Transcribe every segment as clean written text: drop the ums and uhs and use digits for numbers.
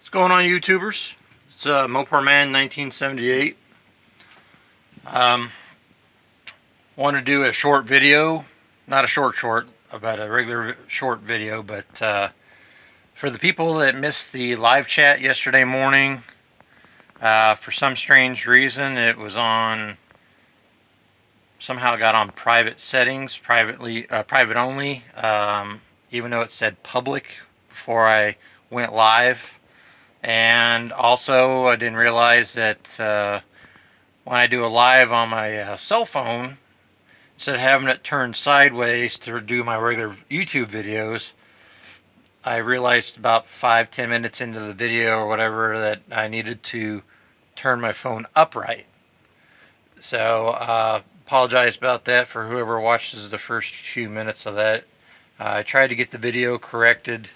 What's going on, YouTubers? It's Mopar Man 1978. Want to do a short video, not a short, about a regular short video, but for the people that missed the live chat yesterday morning, for some strange reason it was on, somehow got on private settings, private only, even though it said public before I went live. And also I didn't realize that when I do a live on my cell phone, instead of having it turned sideways to do my regular YouTube videos, I realized about 5-10 minutes into the video or whatever that I needed to turn my phone upright. So apologize about that for whoever watches the first few minutes of that. I tried to get the video corrected.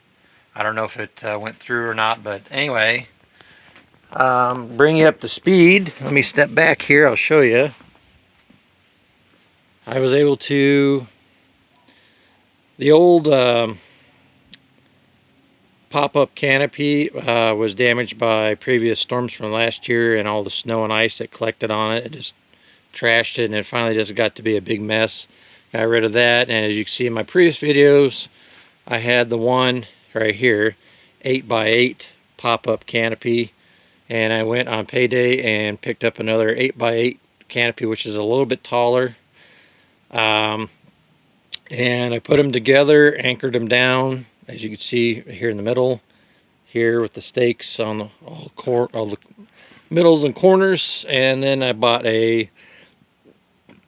I don't know if it went through or not, but anyway, bring you up to speed. Let me step back here, I'll show you. I was able to, the old pop-up canopy was damaged by previous storms from last year, and all the snow and ice that collected on it, it just trashed it, and it finally just got to be a big mess. Got rid of that, and as you can see in my previous videos, I had the one right here, 8x8 pop-up canopy, and I went on payday and picked up another 8x8 canopy, which is a little bit taller, and I put them together, anchored them down, as you can see here in the middle here with the stakes on all the middles and corners. And then I bought I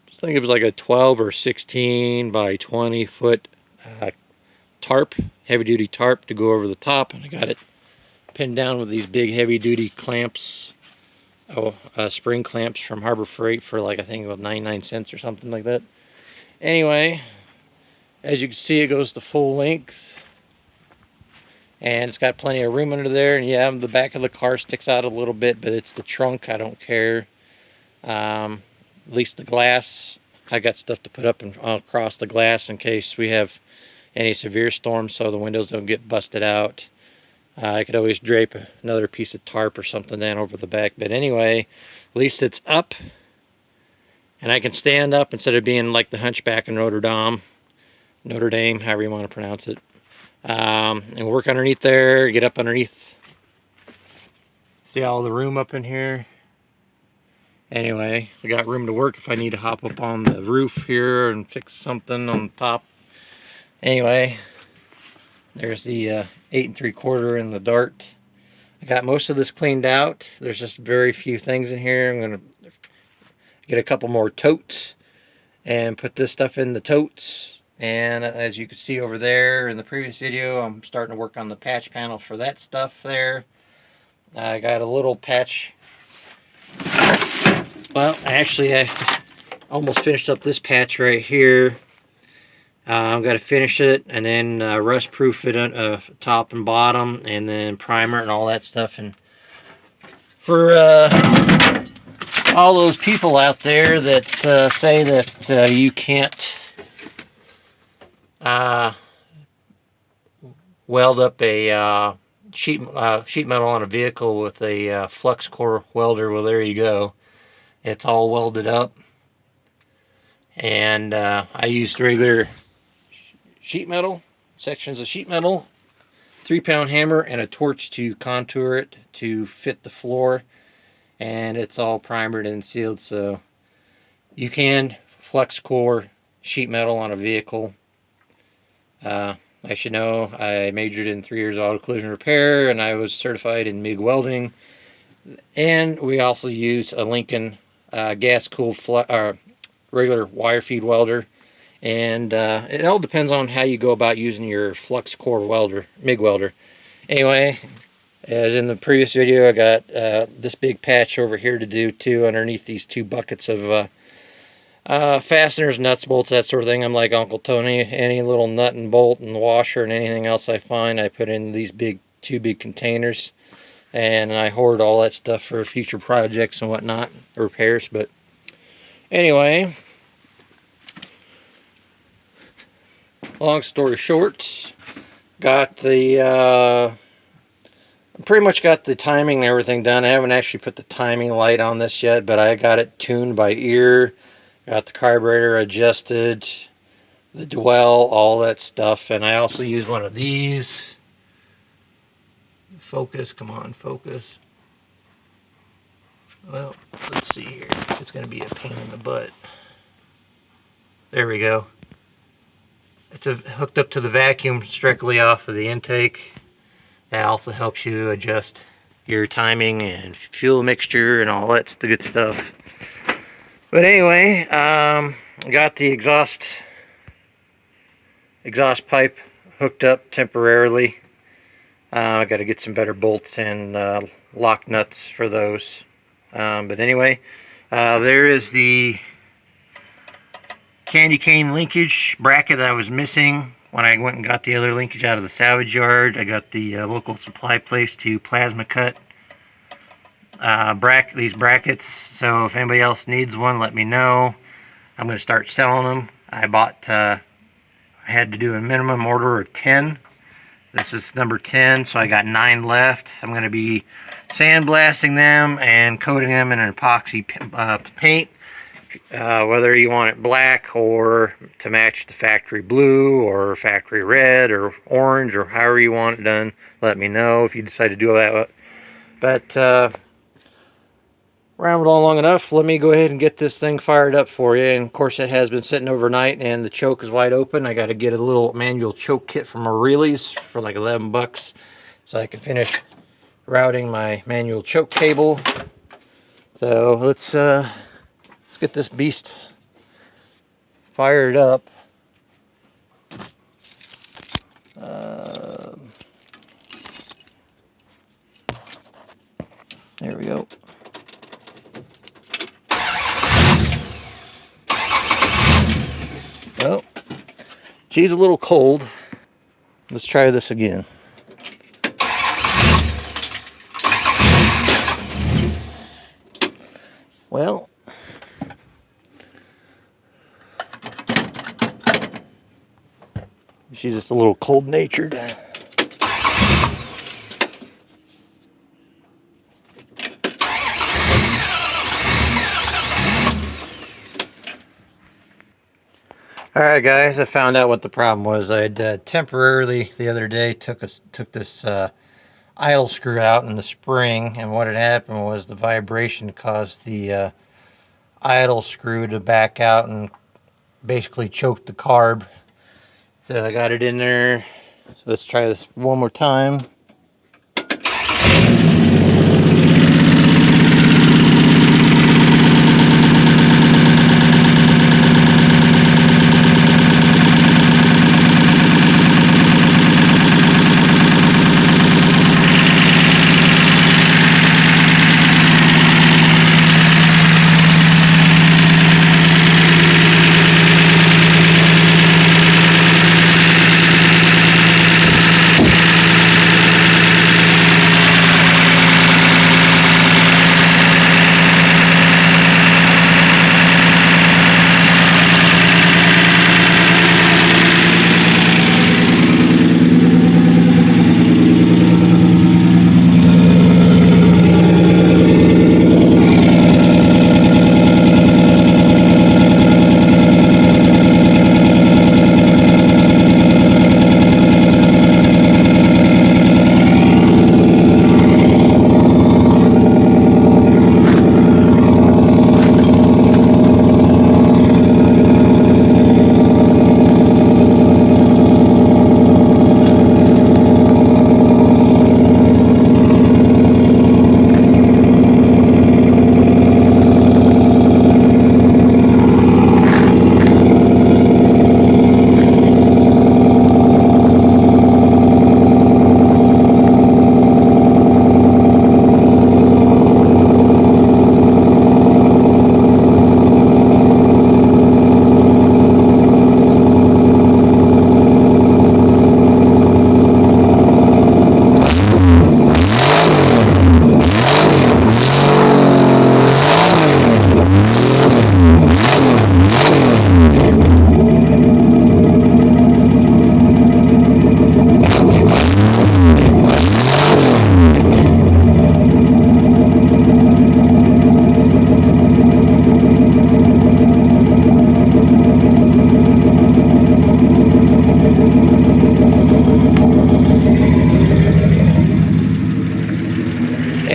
think it was like a 12 or 16 by 20 foot tarp, heavy duty tarp to go over the top, and I got it pinned down with these big heavy duty clamps, spring clamps from Harbor Freight for like, I think about 99 cents or something like that. Anyway, as you can see, it goes to full length, and it's got plenty of room under there. And yeah, the back of the car sticks out a little bit, but it's the trunk, I don't care. At least the glass, I got stuff to put up and across the glass in case we have any severe storms, so the windows don't get busted out. I could always drape another piece of tarp or something down over the back, but anyway, at least it's up, and I can stand up instead of being like the hunchback in Notre Dame, however you want to pronounce it, and work underneath there, get up underneath. See all the room up in here. Anyway, I got room to work if I need to hop up on the roof here and fix something on the top. Anyway, there's the 8 3/4 and the dart. I got most of this cleaned out. There's just very few things in here. I'm going to get a couple more totes and put this stuff in the totes. And as you can see over there in the previous video, I'm starting to work on the patch panel for that stuff there. I got a little patch. Well, actually, I almost finished up this patch right here. I've got to finish it and then rust proof it on top and bottom, and then primer and all that stuff. And for all those people out there that say that you can't weld up a sheet metal on a vehicle with a flux core welder, well, there you go. It's all welded up, and I used regular sheet metal, sections of sheet metal, 3-pound hammer, and a torch to contour it to fit the floor, and it's all primered and sealed. So you can flux core sheet metal on a vehicle. As you know, I majored in 3 years of auto collision repair, and I was certified in MIG welding, and we also use a Lincoln gas cooled regular wire feed welder. And it all depends on how you go about using your flux core welder, MIG welder. Anyway, as in the previous video, I got this big patch over here to do too, underneath these 2 buckets of fasteners, nuts, bolts, that sort of thing. I'm like Uncle Tony. Any little nut and bolt and washer and anything else I find, I put in these 2 big containers, and I hoard all that stuff for future projects and whatnot, repairs. But anyway, long story short, got the Pretty much got the timing and everything done. I haven't actually put the timing light on this yet, but I got it tuned by ear. Got the carburetor adjusted, the dwell, all that stuff. And I also use one of these. Focus, come on, focus. Well, let's see here. It's going to be a pain in the butt. There we go. It's hooked up to the vacuum directly off of the intake. That also helps you adjust your timing and fuel mixture and all that's the good stuff. But anyway, got the exhaust pipe hooked up temporarily. I got to get some better bolts and lock nuts for those. But anyway, there is the candy cane linkage bracket that I was missing when I went and got the other linkage out of the salvage yard. I got the local supply place to plasma cut these brackets. So if anybody else needs one, let me know. I'm going to start selling them. I had to do a minimum order of 10. This is number 10, so I got 9 left. I'm going to be sandblasting them and coating them in an epoxy paint. Whether you want it black or to match the factory blue or factory red or orange or however you want it done, let me know if you decide to do that. But rambled on long enough. Let me go ahead and get this thing fired up for you. And of course it has been sitting overnight and the choke is wide open. I got to get a little manual choke kit from O'Reilly's for like 11 bucks so I can finish routing my manual choke cable. So let's get this beast fired up. There we go. Well, she's a little cold. Let's try this again. Well, she's just a little cold-natured. Alright guys, I found out what the problem was. I had temporarily the other day took this idle screw out in the spring, and what had happened was the vibration caused the idle screw to back out and basically choked the carb. So I got it in there. Let's try this one more time.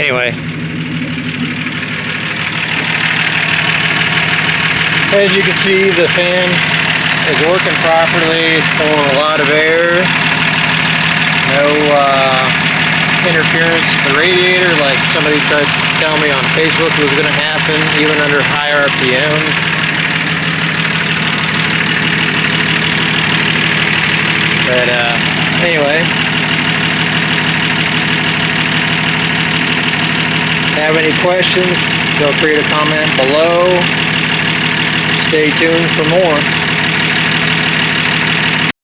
Anyway, as you can see, the fan is working properly, pulling a lot of air. No interference with the radiator like somebody tried to tell me on Facebook was going to happen, even under high RPM. But anyway, have any questions, feel free to comment below. Stay tuned for more.